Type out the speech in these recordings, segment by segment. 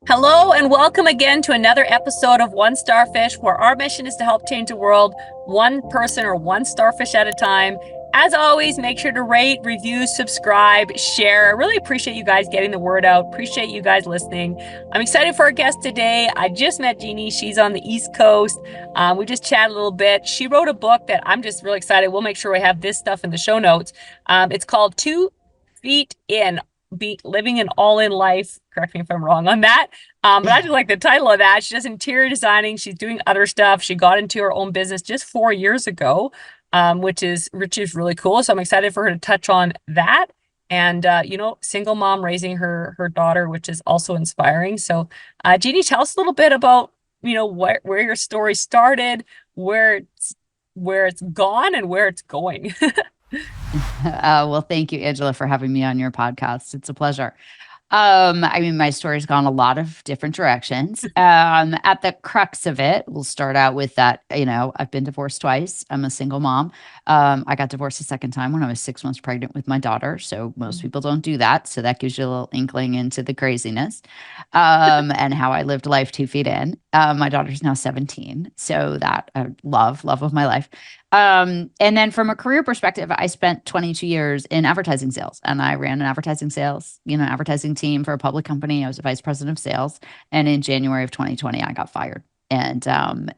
Hello and welcome again to another episode of One Starfish, where our mission is to help change the world one person or one starfish at a time. As always, make sure to rate, review, subscribe, share. I really appreciate you guys getting the word out. Appreciate you guys listening. I'm excited for our guest today. I just met Jeannie. She's on the East Coast. We just chatted a little bit. She wrote a book that I'm just really excited. We'll make sure we have this stuff in the show notes. It's called 2 Feet In, be living an all-in life. Correct me if I'm wrong on that. But I just like the title of that. She does interior designing. She's doing other stuff. She got into her own business just 4 years ago, which is really cool. So I'm excited for her to touch on that. And single mom raising her daughter, which is also inspiring. So, Jeannie, tell us a little bit about where your story started, where it's gone, and where it's going. Well, thank you, Angela, for having me on your podcast. It's a pleasure. I mean, my story's gone a lot of different directions. At the crux of it, we'll start out with that. I've been divorced twice. I'm a single mom. I got divorced a second time when I was 6 months pregnant with my daughter. So most people don't do that. So that gives you a little inkling into the craziness, and how I lived life 2 feet in. My daughter's now 17. So that love of my life. And then from a career perspective, I spent 22 years in advertising sales, and I ran an advertising team for a public company. I was a vice president of sales. And in January of 2020, I got fired. And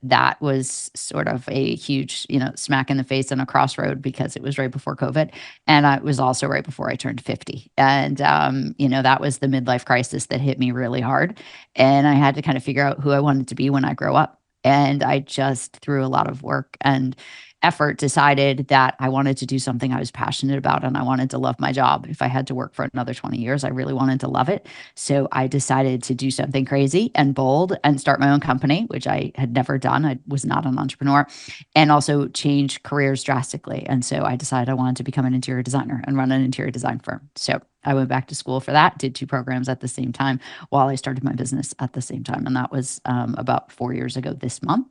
that was sort of a huge, smack in the face and a crossroad, because it was right before COVID. And it was also right before I turned 50. And, that was the midlife crisis that hit me really hard. And I had to kind of figure out who I wanted to be when I grow up. And I just, through a lot of work and effort, decided that I wanted to do something I was passionate about, and I wanted to love my job. If I had to work for another 20 years, I really wanted to love it. So I decided to do something crazy and bold and start my own company, which I had never done. I was not an entrepreneur, and also change careers drastically. And so I decided I wanted to become an interior designer and run an interior design firm. So I went back to school for that, did two programs at the same time while I started my business at the same time. And that was about 4 years ago this month.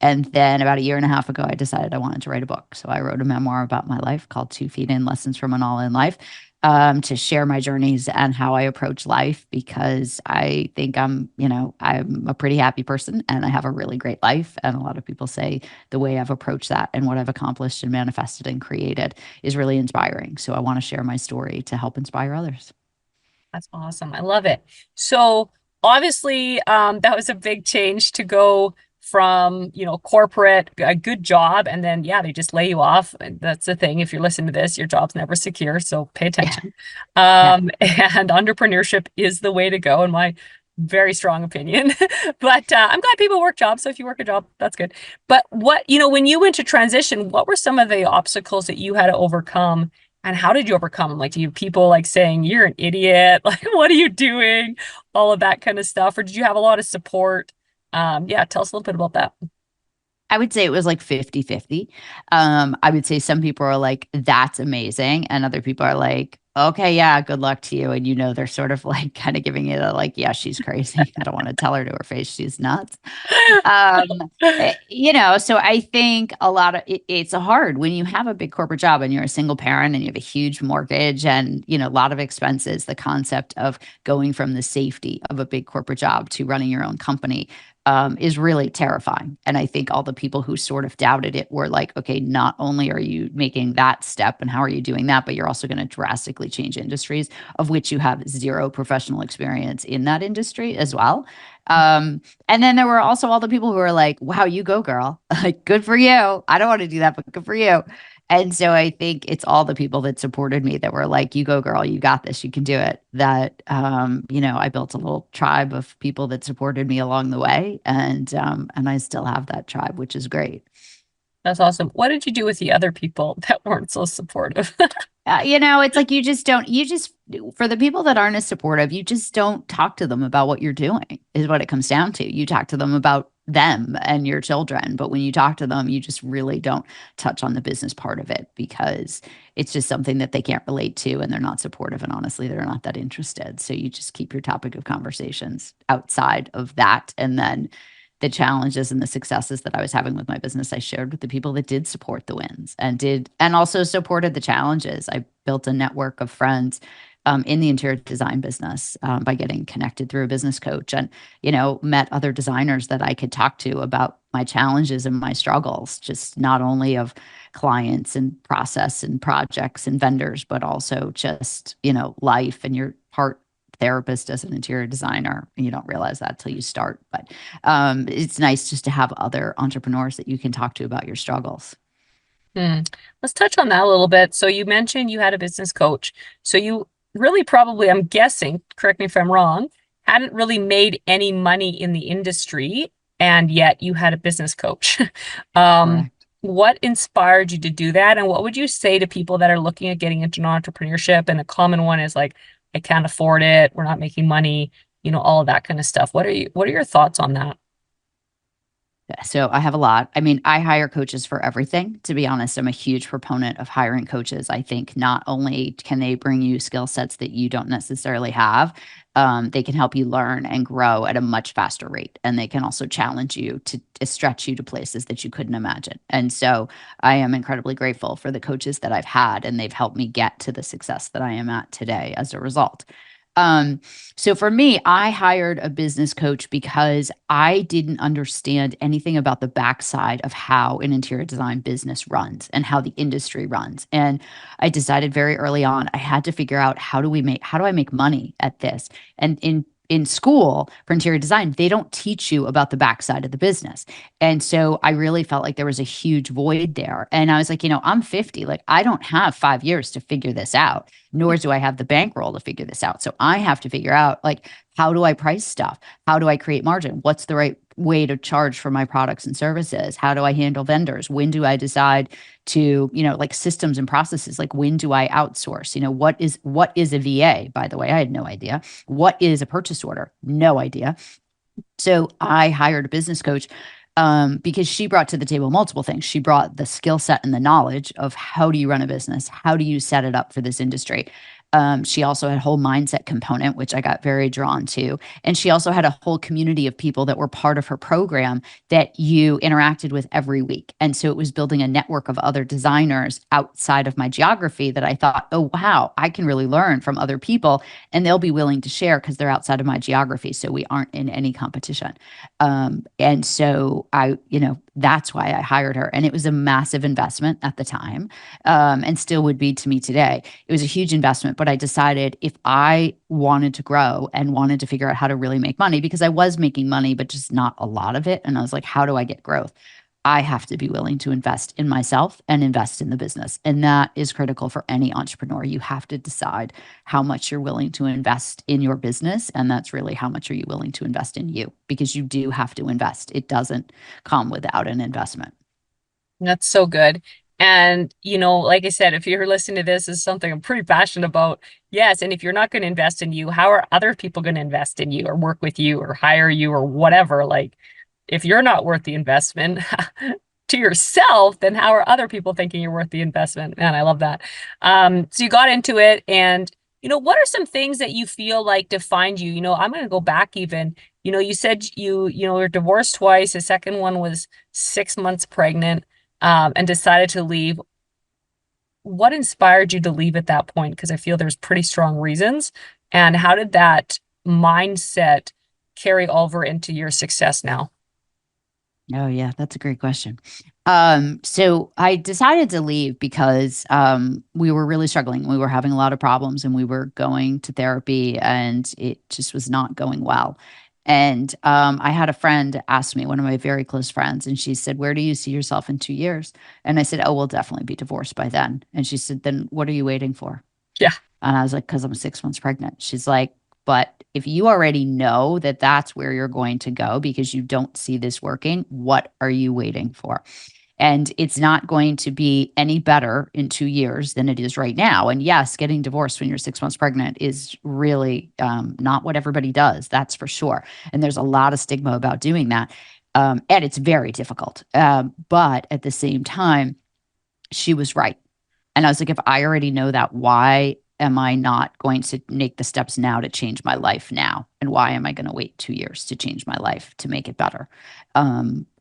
And then about a year and a half ago, I decided I wanted to write a book. So I wrote a memoir about my life called 2 Feet In, Lessons from an All-In Life, to share my journeys and how I approach life, because I think I'm a pretty happy person and I have a really great life. And a lot of people say the way I've approached that and what I've accomplished and manifested and created is really inspiring. So I want to share my story to help inspire others. That's awesome. I love it. So obviously, that was a big change to go from, corporate, a good job, and then yeah, they just lay you off. And that's the thing. If you're listening to this, your job's never secure, so pay Yeah. attention. Yeah. And entrepreneurship is the way to go, in my very strong opinion. But I'm glad people work jobs. So if you work a job, that's good. But when you went to transition, what were some of the obstacles that you had to overcome? And how did you overcome them? Like, do you have people like saying you're an idiot? Like, what are you doing? All of that kind of stuff. Or did you have a lot of support? Yeah, tell us a little bit about that. I would say it was like 50-50. I would say some people are like, that's amazing. And other people are like, okay, yeah, good luck to you. And they're sort of like kind of giving it a like, yeah, she's crazy. I don't want to tell her to her face she's nuts. So I think a lot of it's a hard when you have a big corporate job and you're a single parent and you have a huge mortgage and, a lot of expenses. The concept of going from the safety of a big corporate job to running your own company is really terrifying. And I think all the people who sort of doubted it were like, okay, not only are you making that step and how are you doing that, but you're also going to drastically change industries of which you have zero professional experience in that industry as well. And then there were also all the people who were like, wow, you go, girl. Like, good for you. I don't want to do that, but good for you. And so I think it's all the people that supported me that were like, you go, girl, you got this, you can do it. That, I built a little tribe of people that supported me along the way. And I still have that tribe, which is great. That's awesome. What did you do with the other people that weren't so supportive? It's like for the people that aren't as supportive, you just don't talk to them about what you're doing, is what it comes down to. You talk to them about them and your children. But when you talk to them, you just really don't touch on the business part of it, because it's just something that they can't relate to and they're not supportive. And honestly, they're not that interested. So you just keep your topic of conversations outside of that. And then the challenges and the successes that I was having with my business, I shared with the people that did support the wins and also supported the challenges. I built a network of friends in the interior design business by getting connected through a business coach, and met other designers that I could talk to about my challenges and my struggles, just not only of clients and process and projects and vendors, but also just life. And your heart therapist as an interior designer. You don't realize that till you start. But it's nice just to have other entrepreneurs that you can talk to about your struggles. Hmm. Let's touch on that a little bit. So you mentioned you had a business coach. So you really probably, I'm guessing, correct me if I'm wrong, hadn't really made any money in the industry, and yet you had a business coach. Um, Correct. what inspired you to do that? And what would you say to people that are looking at getting into entrepreneurship? And a common one is like, I can't afford it, we're not making money, all of that kind of stuff. What are your thoughts on that? So I have a lot. I mean, I hire coaches for everything. To be honest, I'm a huge proponent of hiring coaches. I think not only can they bring you skill sets that you don't necessarily have, they can help you learn and grow at a much faster rate. And they can also challenge you to stretch you to places that you couldn't imagine. And so I am incredibly grateful for the coaches that I've had, and they've helped me get to the success that I am at today as a result. Um, so for me, I hired a business coach because I didn't understand anything about the backside of how an interior design business runs and how the industry runs. And I decided very early on I had to figure out how do I make money at this? And in school for interior design, they don't teach you about the backside of the business. And so I really felt like there was a huge void there. And I was like, I'm 50, like I don't have 5 years to figure this out, nor do I have the bankroll to figure this out. So I have to figure out, like, how do I price stuff? How do I create margin? What's the right way to charge for my products and services? How do I handle vendors? When do I decide to, like systems and processes, like when do I outsource? What is a VA, by the way? I had no idea. What is a purchase order? No idea. So I hired a business coach because she brought to the table multiple things. She brought the skill set and the knowledge of how do you run a business? How do you set it up for this industry? She also had a whole mindset component, which I got very drawn to. And she also had a whole community of people that were part of her program that you interacted with every week. And so it was building a network of other designers outside of my geography that I thought, oh, wow, I can really learn from other people, and they'll be willing to share because they're outside of my geography. So we aren't in any competition. And so that's why I hired her. And it was a massive investment at the time, and still would be to me today. It was a huge investment, but I decided if I wanted to grow and wanted to figure out how to really make money, because I was making money, but just not a lot of it. And I was like, how do I get growth? I have to be willing to invest in myself and invest in the business. And that is critical for any entrepreneur. You have to decide how much you're willing to invest in your business. And that's really how much are you willing to invest in you, because you do have to invest. It doesn't come without an investment. That's so good. And, like I said, if you're listening to this, is something I'm pretty passionate about. Yes. And if you're not going to invest in you, how are other people going to invest in you or work with you or hire you or whatever? Like, if you're not worth the investment to yourself, then how are other people thinking you're worth the investment? Man, I love that. So you got into it, and, what are some things that you feel like defined you? I'm going to go back even. You said you were divorced twice. The second one was 6 months pregnant. And decided to leave. What inspired you to leave at that point? Because I feel there's pretty strong reasons. And how did that mindset carry over into your success now? Oh, yeah, that's a great question. So I decided to leave because we were really struggling. We were having a lot of problems, and we were going to therapy, and it just was not going well. And I had a friend ask me, one of my very close friends, and she said, "Where do you see yourself in 2 years?" And I said, "Oh, we'll definitely be divorced by then." And she said, "Then what are you waiting for?" Yeah. And I was like, "Because I'm 6 months pregnant." She's like, "But if you already know that that's where you're going to go because you don't see this working, what are you waiting for? And it's not going to be any better in 2 years than it is right now." And yes, getting divorced when you're 6 months pregnant is really not what everybody does. That's for sure. And there's a lot of stigma about doing that. And it's very difficult. But at the same time, she was right. And I was like, if I already know that, why am I not going to make the steps now to change my life now? And why am I going to wait 2 years to change my life to make it better?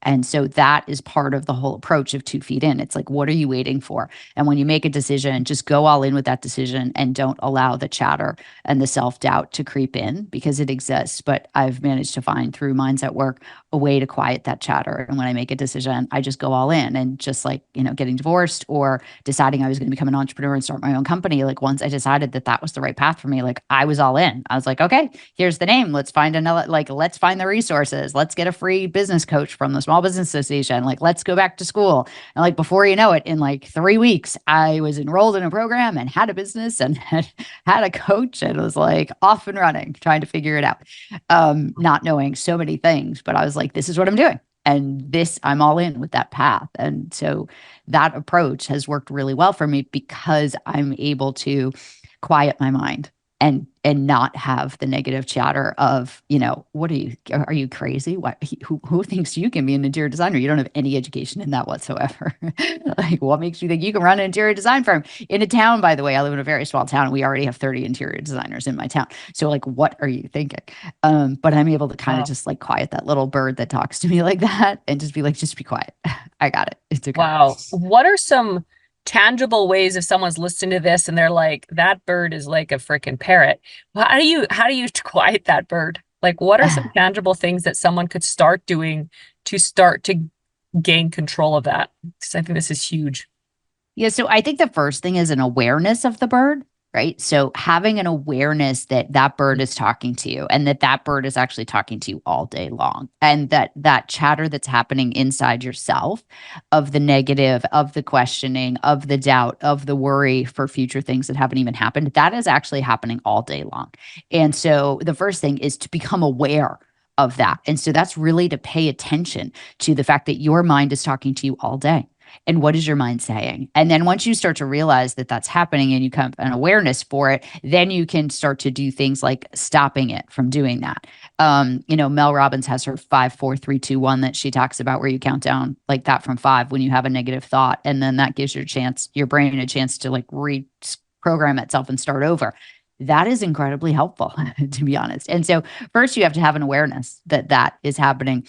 And so that is part of the whole approach of 2 feet in. It's like, what are you waiting for? And when you make a decision, just go all in with that decision and don't allow the chatter and the self-doubt to creep in, because it exists. But I've managed to find through mindset work a way to quiet that chatter. And when I make a decision, I just go all in. And just like, getting divorced or deciding I was going to become an entrepreneur and start my own company, like once I decided that that was the right path for me, like I was all in. I was like, okay, here's the name. Let's find another, like, let's find the resources. Let's get a free business coach from the Small Business Association. Like, let's go back to school. And like, before you know it, in like 3 weeks, I was enrolled in a program and had a business and had a coach and was like off and running, trying to figure it out. Not knowing so many things, but I was like, this is what I'm doing. And this, I'm all in with that path. And so that approach has worked really well for me because I'm able to quiet my mind and not have the negative chatter of, what are you crazy? What, who thinks you can be an interior designer? You don't have any education in that whatsoever. Like, what makes you think you can run an interior design firm in a town? By the way, I live in a very small town and we already have 30 interior designers in my town. So like, what are you thinking? But I'm able to kind of just like quiet that little bird that talks to me like that and just be like, just be quiet. I got it. It's okay. Wow. What are some tangible ways if someone's listening to this and they're like, that bird is like a freaking parrot? Well, how do you quiet that bird? Like, what are some tangible things that someone could start doing to start to gain control of that? Because I think this is huge. Yeah. So I think the first thing is an awareness of the bird, right? So having an awareness that that bird is talking to you and that that bird is actually talking to you all day long. And that chatter that's happening inside yourself of the negative, of the questioning, of the doubt, of the worry for future things that haven't even happened, that is actually happening all day long. And so the first thing is to become aware of that. And so that's really to pay attention to the fact that your mind is talking to you all day. And what is your mind saying? And then once you start to realize that that's happening and you come an awareness for it, then you can start to do things like stopping it from doing that. Mel Robbins has her 5, 4, 3, 2, 1 that she talks about, where you count down like that from 5 when you have a negative thought. And then that gives your brain a chance to like reprogram itself and start over. That is incredibly helpful, to be honest. And so first you have to have an awareness that that is happening.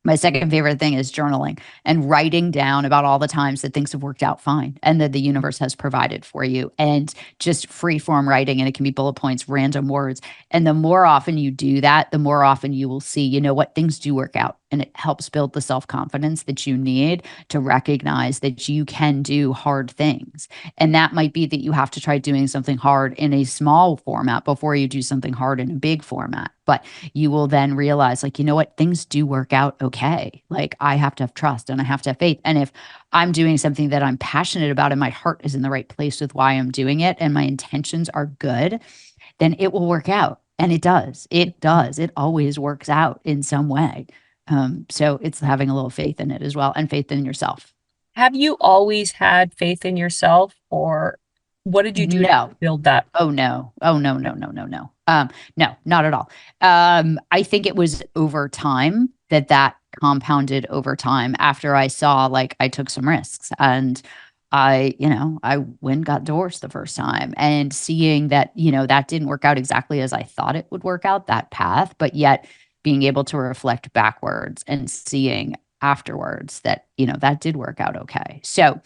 My second favorite thing is journaling and writing down about all the times that things have worked out fine and that the universe has provided for you, and just free form writing. And it can be bullet points, random words. And the more often you do that, the more often you will see, what things do work out. And it helps build the self-confidence that you need to recognize that you can do hard things. And that might be that you have to try doing something hard in a small format before you do something hard in a big format. But you will then realize, like, things do work out okay. Like, I have to have trust and I have to have faith. And if I'm doing something that I'm passionate about and my heart is in the right place with why I'm doing it and my intentions are good, then it will work out. And it does. It does. It always works out in some way. So it's having a little faith in it as well, and faith in yourself. Have you always had faith in yourself, or what did you do to No. build that? Oh, no. Oh, no, no, no, no, no. No, not at all. I think it was over time that compounded over time after I saw, like, I took some risks and I went and got divorced the first time, and seeing that, that didn't work out exactly as I thought it would work out, that path, but yet being able to reflect backwards and seeing afterwards that, that did work out okay. So,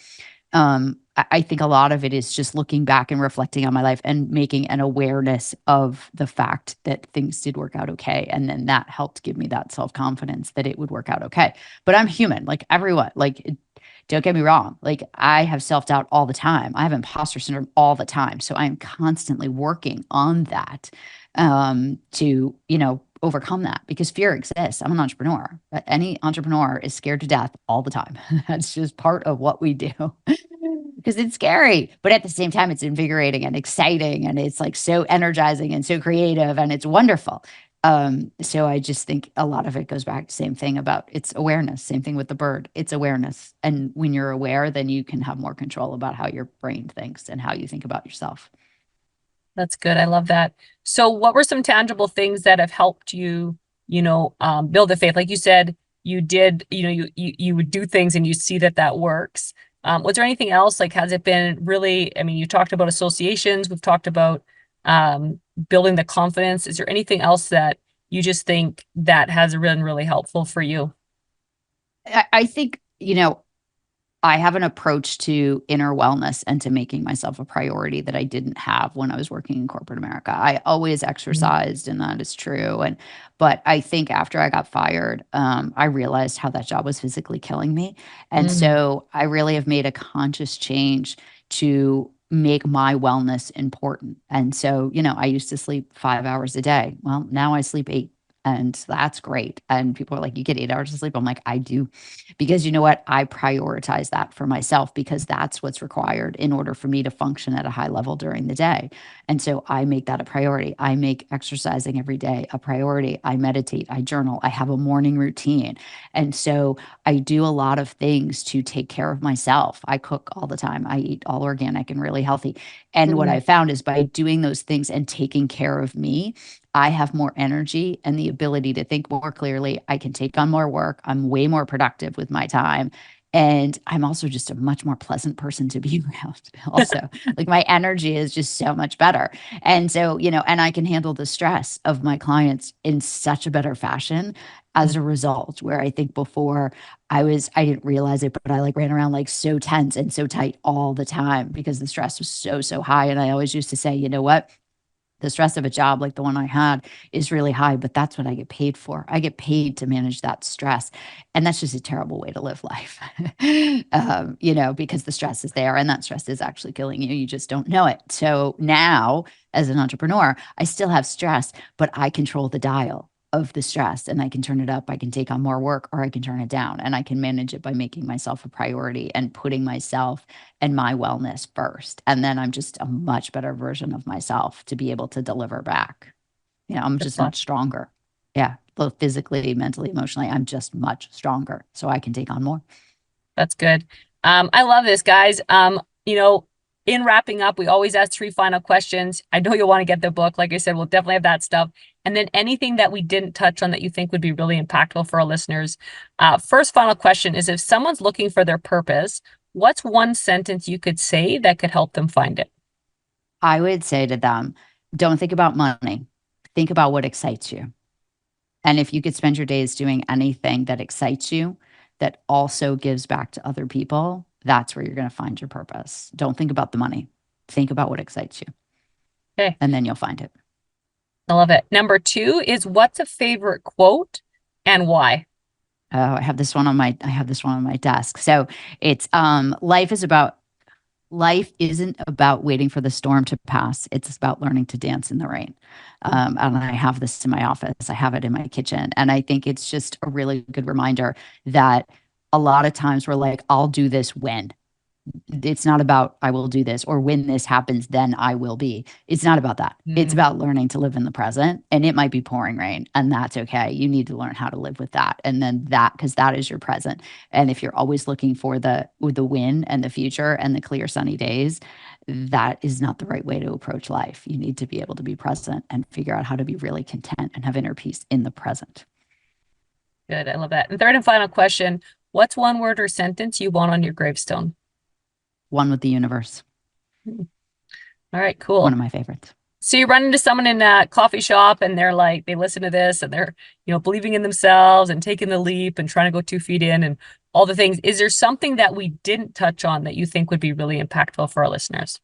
I think a lot of it is just looking back and reflecting on my life and making an awareness of the fact that things did work out okay. And then that helped give me that self-confidence that it would work out okay. But I'm human, like everyone. Like, don't get me wrong. Like, I have self-doubt all the time. I have imposter syndrome all the time. So I'm constantly working on that, to, overcome that, because fear exists. I'm an entrepreneur, but any entrepreneur is scared to death all the time. That's just part of what we do. Because it's scary, but at the same time, it's invigorating and exciting, and it's like so energizing and so creative, and it's wonderful. So I just think a lot of it goes back to the same thing about it's awareness. Same thing with the bird. It's awareness. And when you're aware, then you can have more control about how your brain thinks and how you think about yourself. That's good. I love that. So what were some tangible things that have helped you, build the faith? Like you said, you did, you would do things and you see that works. Was there anything else? Like, has it been really, I mean, you talked about associations, we've talked about, building the confidence? Is there anything else that you just think that has been really helpful for you? I think, I have an approach to inner wellness and to making myself a priority that I didn't have when I was working in corporate America. I always Mhm. exercised, and that is true. But I think after I got fired, I realized how that job was physically killing me. And Mm, so I really have made a conscious change to make my wellness important. And so, I used to sleep 5 hours a day. Well, now I sleep eight. And that's great. And people are like, you get 8 hours of sleep. I'm like, I do, because you know what? I prioritize that for myself because that's what's required in order for me to function at a high level during the day. And so I make that a priority. I make exercising every day a priority. I meditate, I journal, I have a morning routine. And so I do a lot of things to take care of myself. I cook all the time. I eat all organic and really healthy. And what mm, I found is by doing those things and taking care of me, I have more energy and the ability to think more clearly. I can take on more work. I'm way more productive with my time. And I'm also just a much more pleasant person to be around. Also, like my energy is just so much better. And so, and I can handle the stress of my clients in such a better fashion as a result, where I think before I didn't realize it, but I like ran around like so tense and so tight all the time because the stress was so, so high. And I always used to say, you know what? The stress of a job like the one I had is really high, but that's what I get paid for. I get paid to manage that stress. And that's just a terrible way to live life, because the stress is there and that stress is actually killing you. You just don't know it. So now, as an entrepreneur, I still have stress, but I control the dial of the stress and I can turn it up. I can take on more work or I can turn it down and I can manage it by making myself a priority and putting myself and my wellness first. And then I'm just a much better version of myself to be able to deliver back. I'm just excellent. much stronger. Yeah. Both physically, mentally, emotionally, I'm just much stronger. So I can take on more. That's good. I love this, guys. In wrapping up, we always ask three final questions. I know you'll want to get the book. Like I said, we'll definitely have that stuff. And then anything that we didn't touch on that you think would be really impactful for our listeners. First final question is if someone's looking for their purpose, what's one sentence you could say that could help them find it? I would say to them, don't think about money. Think about what excites you. And if you could spend your days doing anything that excites you, that also gives back to other people, that's where you're going to find your purpose. Don't think about the money. Think about what excites you, Okay, and then you'll find it. I love it. Number two is what's a favorite quote and why? Oh, I have this one on my desk. So it's life isn't about waiting for the storm to pass. It's about learning to dance in the rain. And I have this in my office. I have it in my kitchen. And I think it's just a really good reminder that a lot of times we're like, I'll do this when. It's not about I will do this or when this happens, then I will be. It's not about that. It's Mm, about learning to live in the present. And it might be pouring rain, and that's okay. You need to learn how to live with that. And then that, because that is your present. And if you're always looking for the win and the future and the clear sunny days, that is not the right way to approach life. You need to be able to be present and figure out how to be really content and have inner peace in the present. good. I love that. And third and final question, what's one word or sentence you want on your gravestone? One with the universe. Hmm. All right, One cool. of my favorites. So you run into someone in a coffee shop and they're like, they listen to this and they're, believing in themselves and taking the leap and trying to go 2 feet in and all the things. Is there something that we didn't touch on that you think would be really impactful for our listeners?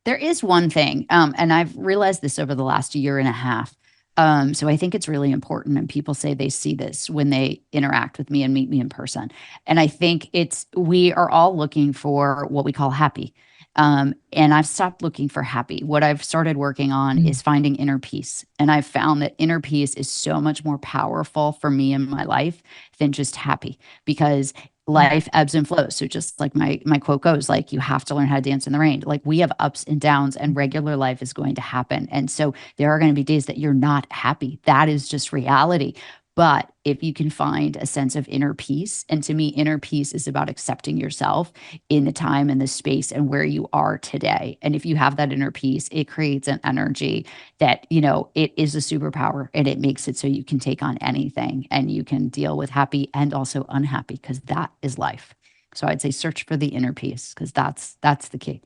There is one thing, and I've realized this over the last year and a half. So I think it's really important, and people say they see this when they interact with me and meet me in person. And I think we are all looking for what we call happy. And I've stopped looking for happy. What I've started working on Mm, is finding inner peace. And I've found that inner peace is so much more powerful for me in my life than just happy because mm, life ebbs and flows. So just like my quote goes, like you have to learn how to dance in the rain. Like we have ups and downs and regular life is going to happen. And so there are going to be days that you're not happy. That is just reality. But if you can find a sense of inner peace, and to me, inner peace is about accepting yourself in the time and the space and where you are today. And if you have that inner peace, it creates an energy that, it is a superpower and it makes it so you can take on anything and you can deal with happy and also unhappy because that is life. So I'd say search for the inner peace because that's the key.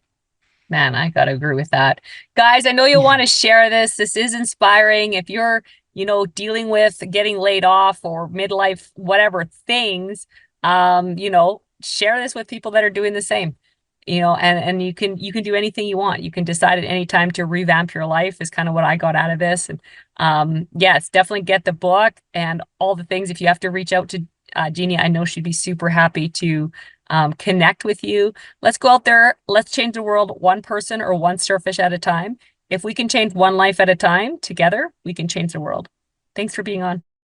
Man, I gotta agree with that. Guys, I know you'll want to share this. This is inspiring. If you're, dealing with getting laid off or midlife, whatever things, share this with people that are doing the same. And you can do anything you want. You can decide at any time to revamp your life is kind of what I got out of this. And yes, definitely get the book and all the things. If you have to reach out to Jeannie, I know she'd be super happy to connect with you. Let's go out there. Let's change the world one person or one starfish at a time. If we can change one life at a time together, we can change the world. Thanks for being on.